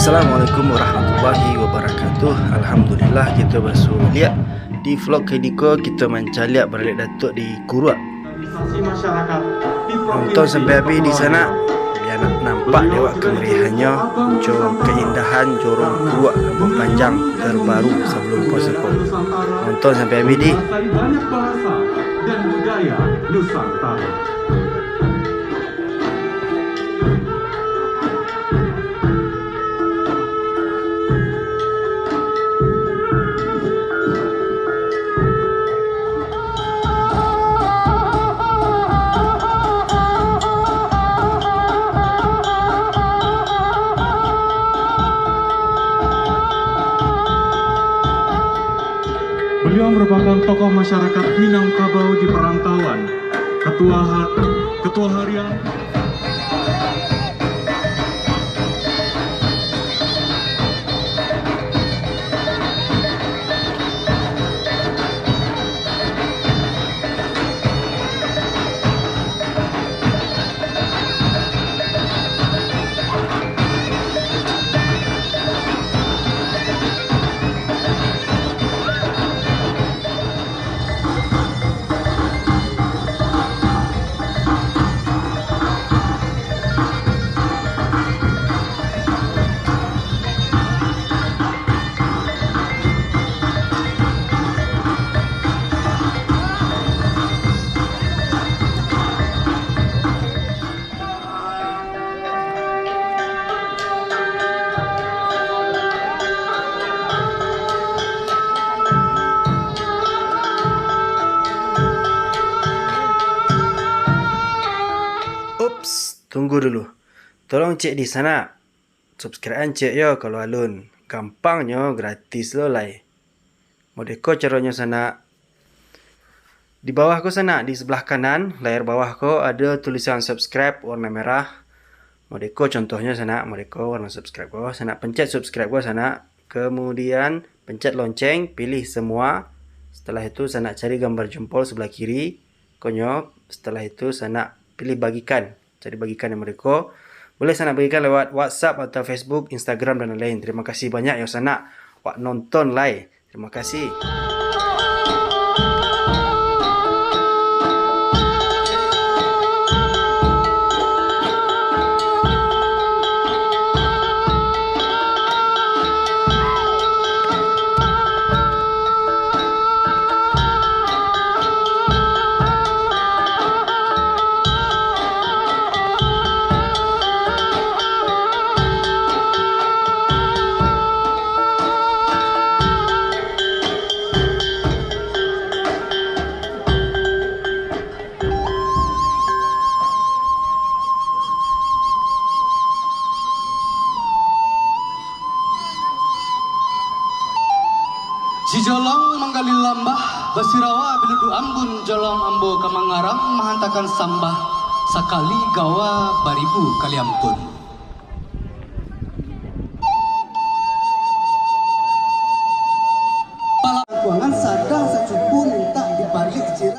Assalamualaikum warahmatullahi wabarakatuh. Alhamdulillah kita bersuliak di vlog kali ni kita mencaliak balik Datuk di Kuruak. Nonton sampai habis di sana biar nak nampak lewat kemeriahannya, keindahan Jorong Kuruak Kampung Panjang terbaru sebelum puasa ko. Nonton sampai habis di banyak bahasa dan budaya Nusantara. Beliau merupakan tokoh masyarakat Minangkabau di perantauan, ketua harian. Tunggu dulu. Tolong cek di sana. Subscribe cek ya kalau alun. Gampangnya, gratis lo lai. Modeko caranya sana. Di bawah ko sana, di sebelah kanan, layar bawah ko ada tulisan subscribe warna merah. Modeko contohnya sana, modeko warna subscribe ko. Sana pencet subscribe ko sana. Kemudian pencet lonceng, pilih semua. Setelah itu sana cari gambar jempol sebelah kiri. Konyol. Setelah itu sana pilih bagikan. Jadi bagikan yang mereka boleh sana bagikan lewat WhatsApp atau Facebook, Instagram dan lain-lain. Terima kasih banyak yang sana wak nonton lai. Terima kasih. Jolong manggali lambah basirawa biludu ambun jolong ambo kamangarang mahantakan sambah sakali gawa baribu kali ampun. Pala keuangan sadang sacupu minta dibalik cira.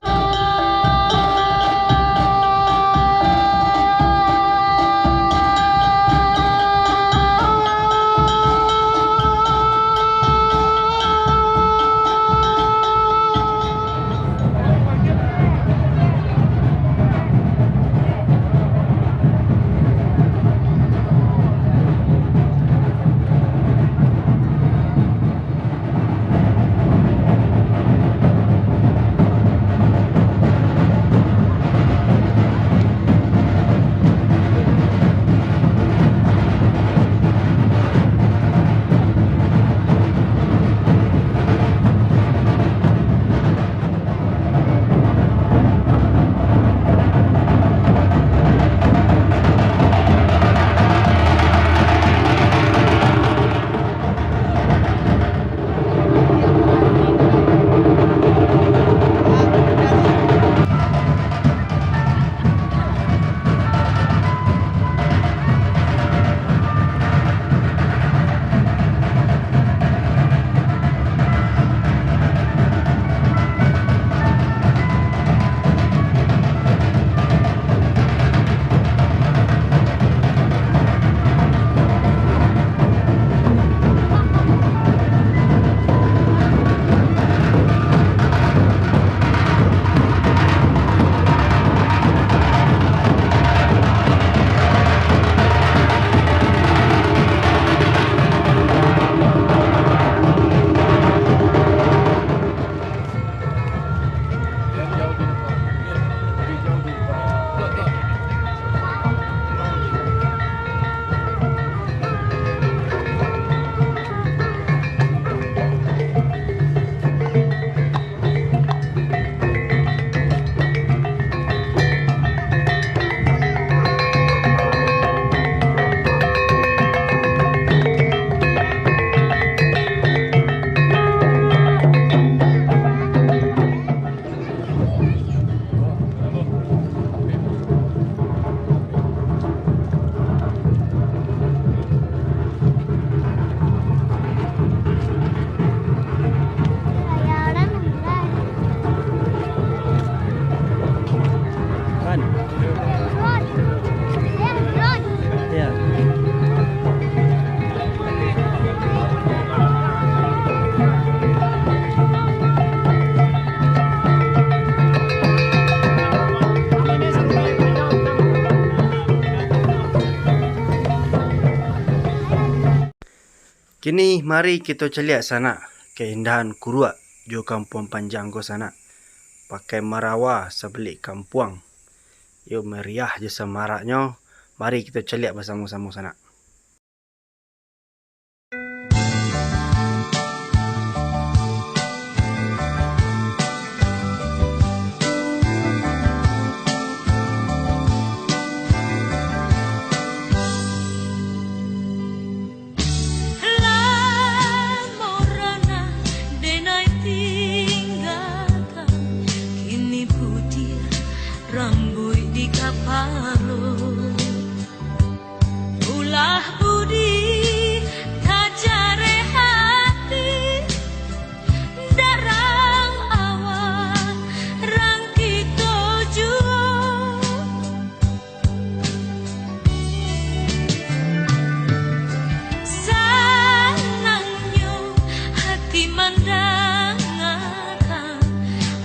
Kini mari kita celiak sana keindahan Kurua jo kampung Panjang ko sana. Pakai marawa sebelik kampuang. Yo meriah je semaraknya. Mari kita celiak bersama-sama sana. Rambut di kapalo, ulah budi tajare hati, darang awak rang kita juo, sanangnya hati mandangakan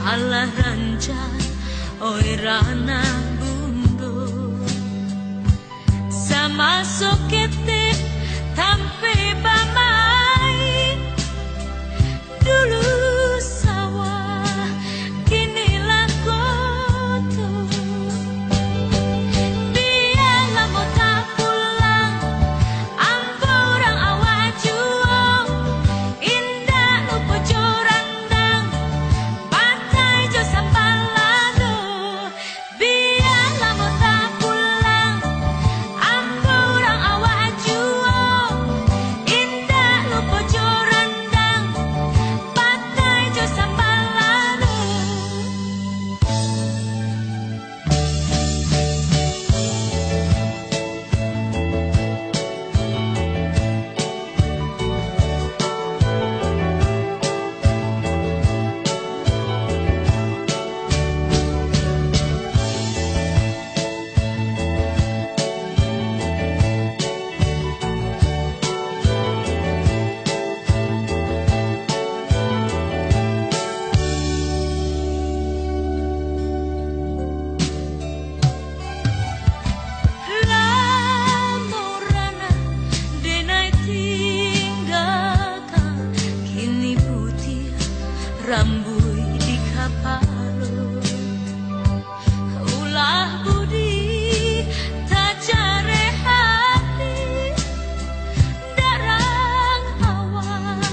Allah rancang. Oi rana bundo sama sokete tampe bamai dulu sawah kini lakoto biarlah mau tak pulang amporang awak juang indah lupa jorandang pantai jo sambal rambut di kapalo, ulah budi tajare hati, darang awak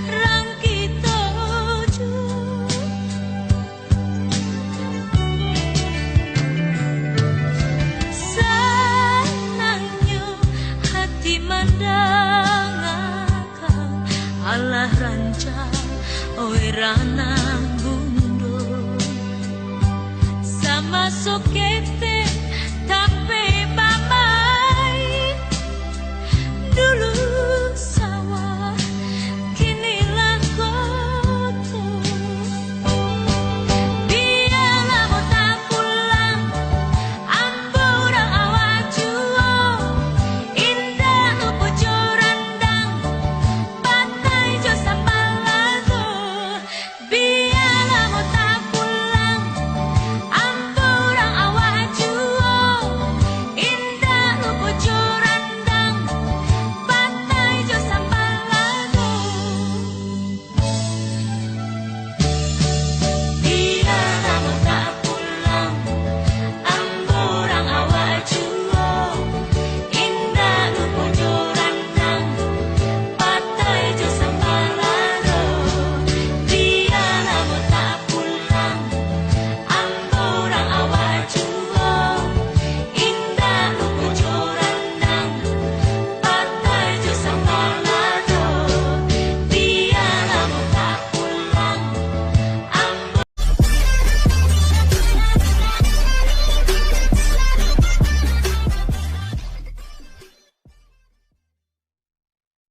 rang kita ju, senangnya hati mandangakan Allah rancang. Oi rana bundo sama soke